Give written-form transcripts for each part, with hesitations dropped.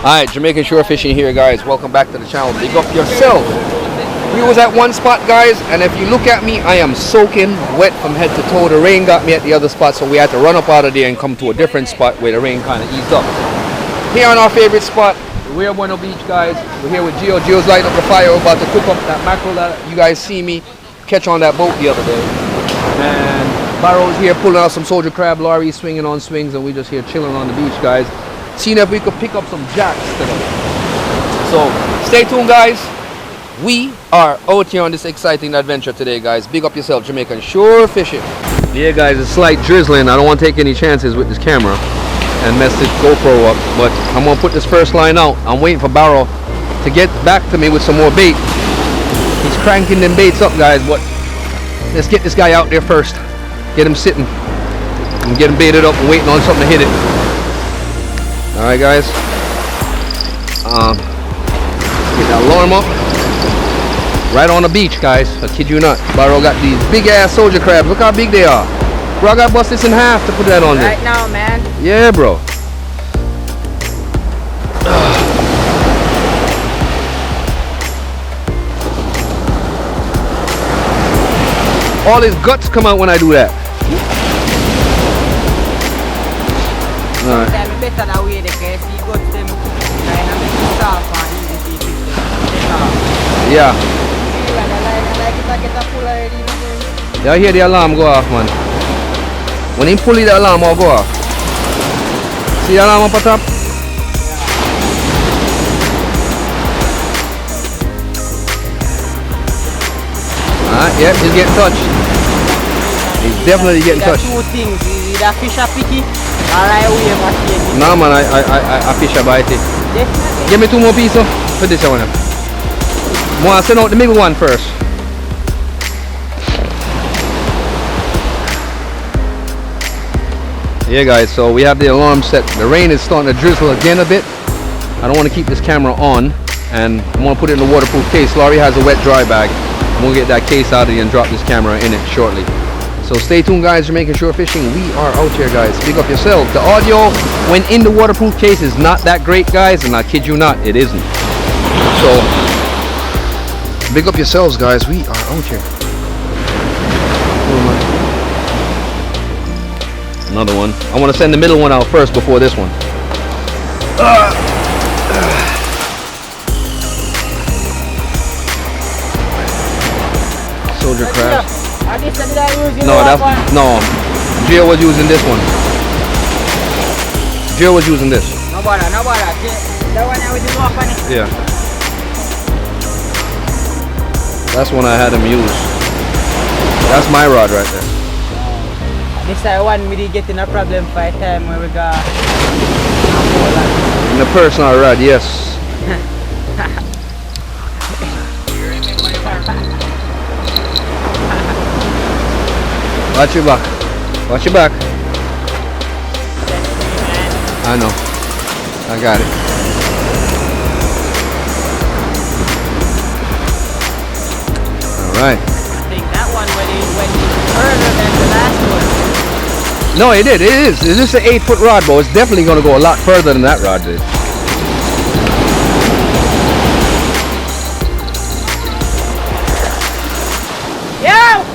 Alright, Jamaican shore fishing here, guys. Welcome back to the channel. Big up yourself. We was at one spot, guys, and if you look at me, I am soaking wet from head to toe. The rain got me at the other spot, so we had to run up out of there and come to a different spot where the rain kind of eased up. Here on our favorite spot, we're at Bueno Beach, guys. We're here with Gio. Gio's lighting up the fire. We're about to cook up that mackerel that you guys see me catch on that boat the other day. And Barrow's here pulling out some soldier crab. Laurie's swinging on swings, and we just here chilling on the beach, guys. Seeing if we could pick up some jacks today. So stay tuned, guys. We are out here on this exciting adventure today, guys. Big up yourself, Jamaican shore fishing. Yeah, guys, it's slight drizzling. I don't want to take any chances with this camera and mess this GoPro up, but I'm gonna put this first line out. I'm waiting for Barrow to get back to me with some more bait. He's cranking them baits up, guys, but let's get this guy out there first. Get him sitting and get him baited up and waiting on something to hit it. Alright, guys, get that alarm up right on the beach, guys. I kid you not. Barrow got these big ass soldier crabs. Look how big they are, bro. I gotta bust this in half to put that on there right now, man. Yeah, bro. All his guts come out when I do that. Alright. Better that way, because he got them kind of soft and easy to fish them. Yeah. Yeah, I hear the alarm go off, man. When he pull it, the alarm will go off. See the alarm up top? Alright, yeah, he's getting touched. He's definitely getting touched. Two things, either fish are picky, or I wave a shade. Nah, man, I fish a bite it. Definitely. Give me 2 more pieces for this one. I want to send out the middle one first. Yeah, guys, so we have the alarm set. The rain is starting to drizzle again a bit. I don't want to keep this camera on, and I'm going to put it in a waterproof case. Laurie has a wet dry bag. I'm going to get that case out of here and drop this camera in it shortly. So stay tuned, guys. Jamaican shore fishing. We are out here, guys. Big up yourself. The audio when in the waterproof case is not that great, guys, and I kid you not, it isn't. So big up yourselves, guys. We are out here. Another one. I want to send the middle one out first before this one. Soldier crab. No. Gio was using this one. Gio was using this. No bother. The one I was walk on it. Yeah. That's one I had him use. That's my rod right there. This one we did get in a problem for a time where we got in the personal rod, yes. Watch your back. Watch your back. I know. I got it. Alright. I think that one went further than the last one. No, it did. It is. It's just an 8-foot rod, but it's definitely going to go a lot further than that rod did. Yo!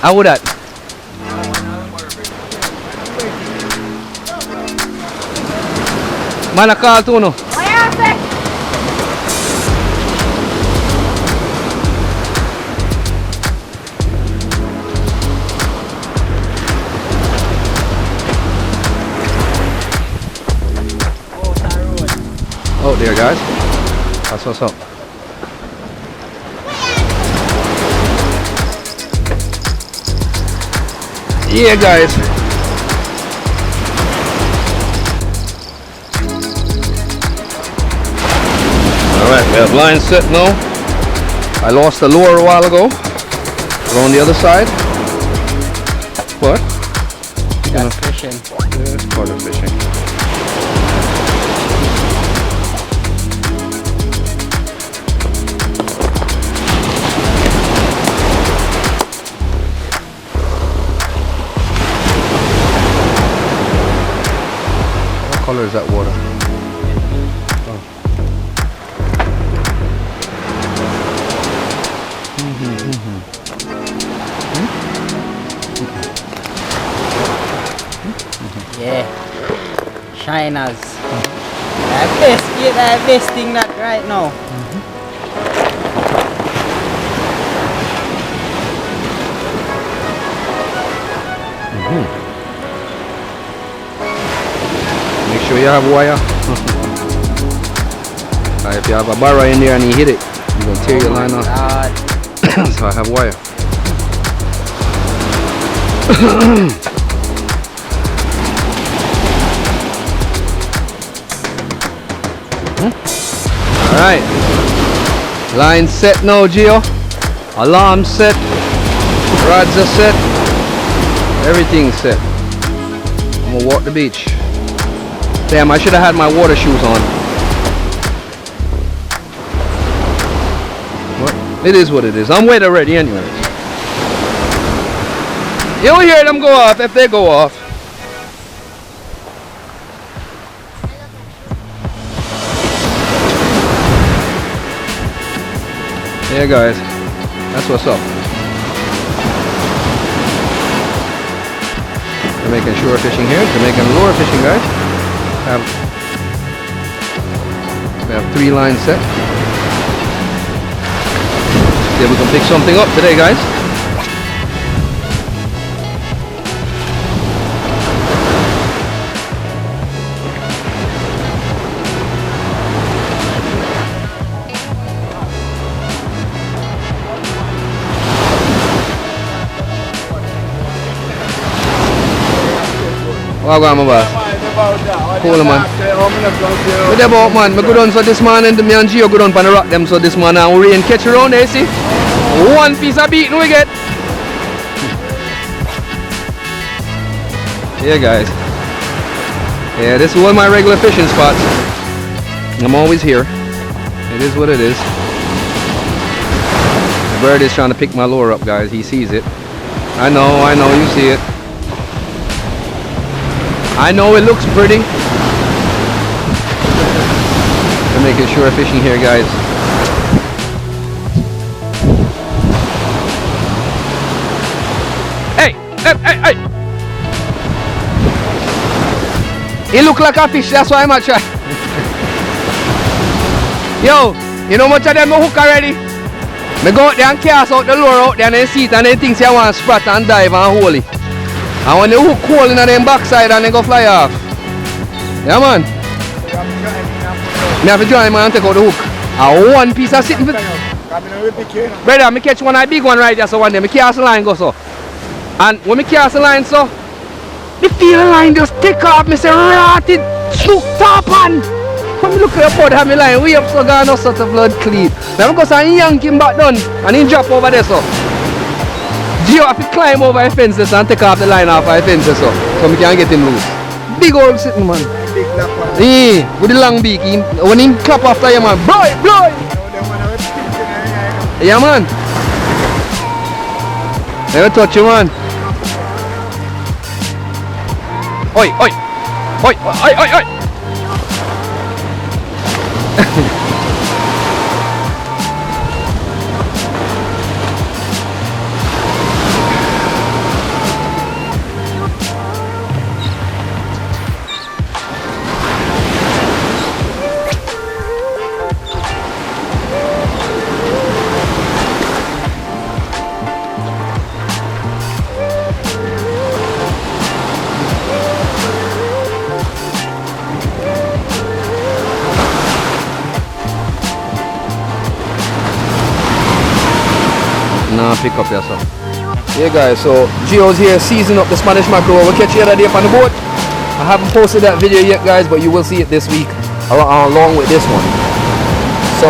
How would that? Manakal to no? Oh, there, guys. That's what's up. Yeah, guys. Alright, we have line set now. I lost the lure a while ago. We're on the other side. What? That's fishing. Yeah, it's part of fishing. color is that water? Oh. Yeah. Shiners. That best thing that right now. Make sure you have wire. If you have a barra in there and you hit it, you're gonna tear your line off. So I have wire. Alright. Line set now, Gio. Alarm set. Rods are set. Everything's set. I'm gonna walk the beach. Damn, I should have had my water shoes on. What? It is what it is. I'm wet already anyways. You'll hear them go off if they go off. Yeah guys, that's what's up. Jamaican shore fishing here, Jamaican lure fishing guys. We have 3 lines set. See if we can pick something up today guys. What go on, my boss? Cool, man. What about, man? I go down so this man and me and Gio go down on the rock them so this man and we rain catch around there, see? 1 piece of beating we get. Yeah, guys. Yeah, this is one of my regular fishing spots. I'm always here. It is what it is. The bird is trying to pick my lure up, guys. He sees it. I know, you see it. I know it looks pretty. I'm making sure fishing here, guys. Hey! It look like a fish, that's why I'm not trying. Yo, you know much of them no hook already? Me go out there and cast out the lure out there and then see it and then think I want to sprat and dive and hold it. And when the hook hole in them backside and they go fly off. Yeah man. Me have to join man and take out the hook. And 1 piece of sitting. Brother, me catch one a big one right there so one day. Me cast the line go so. And when me cast the line so, the feel the line just take off. Me say rotted snook top on. When me look at the board have me line way up so gone no sort of blood clean. Now I go so and yank him back down and he drop over there so. Gio have to climb over the fences and take off the line off the fences so we can get him loose. Big old sitting man. Big black one. Yeah, with the long beak. When he clap after you man, blow it. Yeah man. Never touch you man. Oi. Nah, pick up yourself. Yeah guys, so Gio's here seasoning up the Spanish mackerel. We'll catch you the other day up on the boat. I haven't posted that video yet guys, but you will see it this week along with this one. So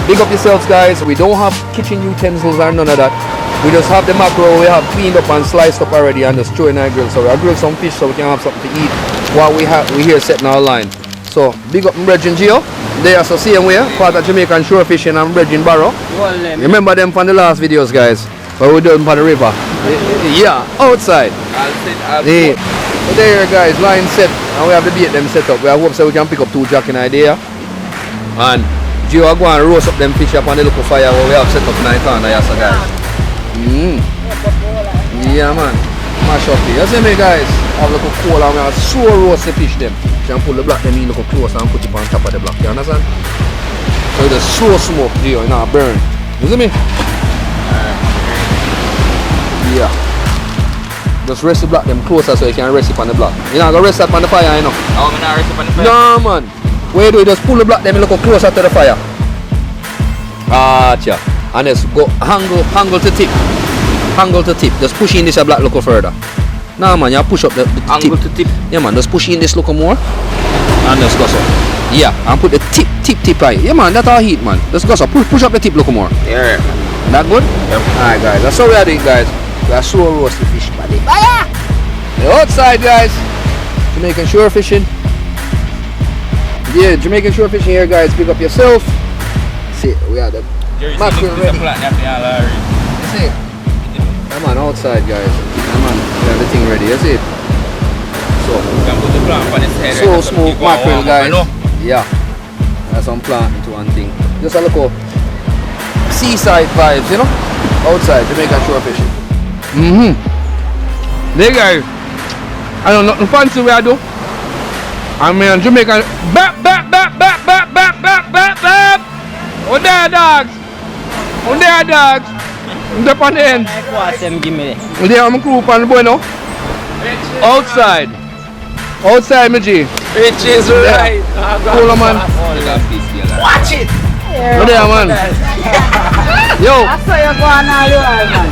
big up yourselves guys. We don't have kitchen utensils or none of that. We just have the mackerel we have cleaned up and sliced up already and just throw in our grill. So I grilled some fish so we can have something to eat while we here setting our line. So big up Bridging Gio. They are so same way, part of Jamaican shore fishing and Bridging Barrow. Remember them from the last videos guys, where we done for the river. Yeah, outside. So there guys, line set, and we have the bait them set up. We hope so we can pick up 2 jack in idea. And Gio are going to roast up them fish up on the local fire where we have set up in the corner, yes guys. Yeah man, mash up here. You see me guys, have a little coal and we have so roast the fish them. You can pull the block them in look close and put it on top of the block, you understand? So it's so smoke Gio, it not burn. You see me? Yeah. Just rest the block them closer so you can rest it on the block. You're not going to rest it on the fire, you know? Oh, I'm not rest up on the fire? No, man. What you do, you just pull the block them and look closer to the fire. Yeah. And just go angle to tip. Angle to tip. Just push in this block look further. No, man, you push up the angle tip. to tip. Yeah, man, just push in this look more. And just go so. Yeah, and put the tip right. Yeah, man, that's our heat, man. Just go so. Push up the tip look more. Yeah. That good? Yep. Alright, guys. That's how we are doing, guys. We are slow roast the fish, buddy. The outside, guys. Jamaican shore fishing. Yeah, Jamaican shore fishing here, guys. Pick up yourself. See, we are the mackerel ready. See, come on, outside, guys. Come on, we have the thing ready. You see it? So smooth mackerel, guys. Yeah, that's some plant into one thing. Just a look seaside vibes, you know. Outside, Jamaican shore fishing. There, guys. I don't know nothing fancy we I do. I mean Jamaican bap. Oh there dogs. Oh there dogs. I'm up on the end. Oh there I'm crew on the boy now. Outside. Outside my G. Which is right. Cool man. Watch it. Oh there man. Yo. I saw you going all the way, man.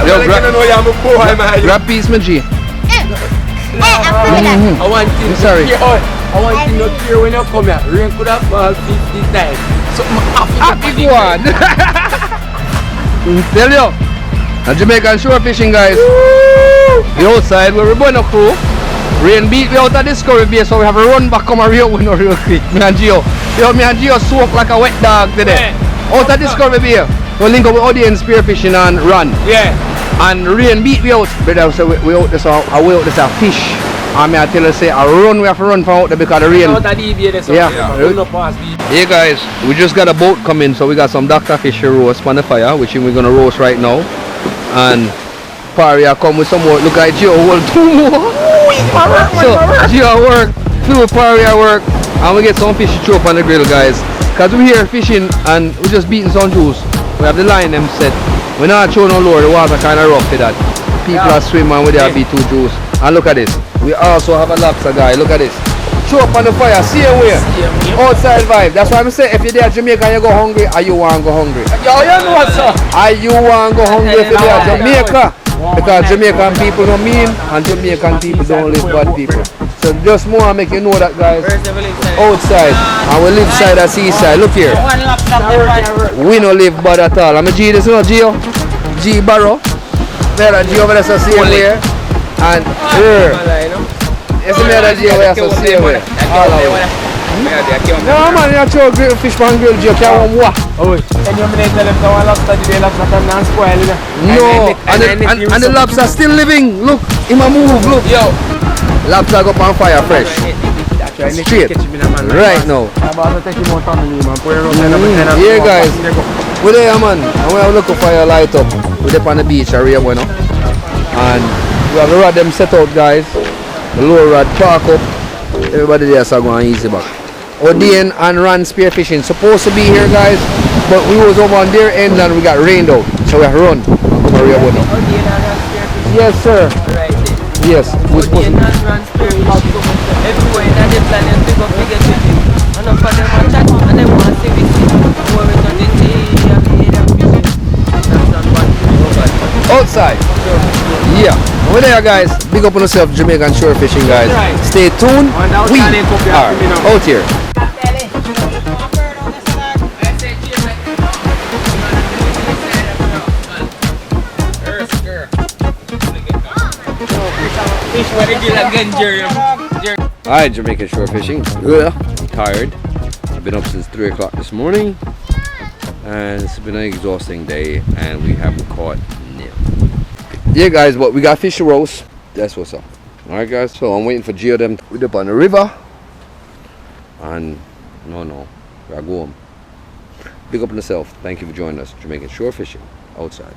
Yo, grab piece my G. I want you sorry. I want you not here when you come here. Rain could have fallen 50 times. So Happy one. Tell you. A Jamaican shore fishing, guys. The outside where we're going to crew. Rain beat me out of Discovery Bay, so we have to run back come real window real quick. Me and Gio. Yo, me and Gio soak like a wet dog today. Out of Discovery Bay. We link up with audience spearfishing and run. yeah. And rain beat me out. But so we out this I way out this a fish. And I tell you say I run, we have to run from out there because the rain. Hey guys, we just got a boat coming, so we got some Dr. Fish roast on the fire, which we're gonna roast right now. And Paria come with some more. Look at Gio hold 2 more. So Gio work, 2 Paria work, and we get some fish to throw up on the grill, guys. Cause we're here fishing and we're just beating some juice. We have the line them set. We're not throwing no lure, the water kinda rough for that. People are swimming with their B2 juice. And look at this. We also have a lobster guy. Look at this. Throw up on the fire, same way. Outside vibe. That's why I'm saying if you're there at Jamaica and you go hungry, are you want to go hungry? Yo, you know what's up? Are you want to go hungry if you're there at Jamaica? Because Jamaican people don't mean and Jamaican people don't live bad people. So just more make you know that, guys. Outside. And we live side of seaside. Look here. We don't live bad at all. I'm a G this, you know, Gio? G Barrow. There are G over there, so same way. And here. It's a matter of G over there, so same way. All of it. No man, you throw grill fish pan grill, Gio, can't want what? Can you tell them the lobster today, lobster come and spoil it? No, and the lobster still living. Look, him a move, look. Yo. Lobster go on fire fresh. Straight. Right now. Yeah guys, we're there man, and we have a look for fire light up. We're up on the beach area, bueno. And we have the rod them set out, guys. The lower rod park up. Everybody there is going easy back. Odin and Ran spearfishing supposed to be here, guys, but we was over on their end and we got rained out, so we have to run. Come area bueno. Yes sir. Right. Yes. We're supposed to. Everywhere that they plan and pick up to get with it. And up for them on chat and they want to see this. Who are on the day and they hear them fishing. That's not one. Outside. Yeah. Over there, guys. Big up on yourself, Jamaican shore fishing, guys. Stay tuned. We are out here. Alright, Jamaican shore fishing. Ugh, tired. I've been up since 3 o'clock this morning. And it's been an exhausting day and we haven't caught nil. Yeah guys, but we got fish to roast. That's what's up. Alright guys, so I'm waiting for Gio them to up on the river. And no, I go home. Big up on yourself. Thank you for joining us. Jamaican shore fishing outside.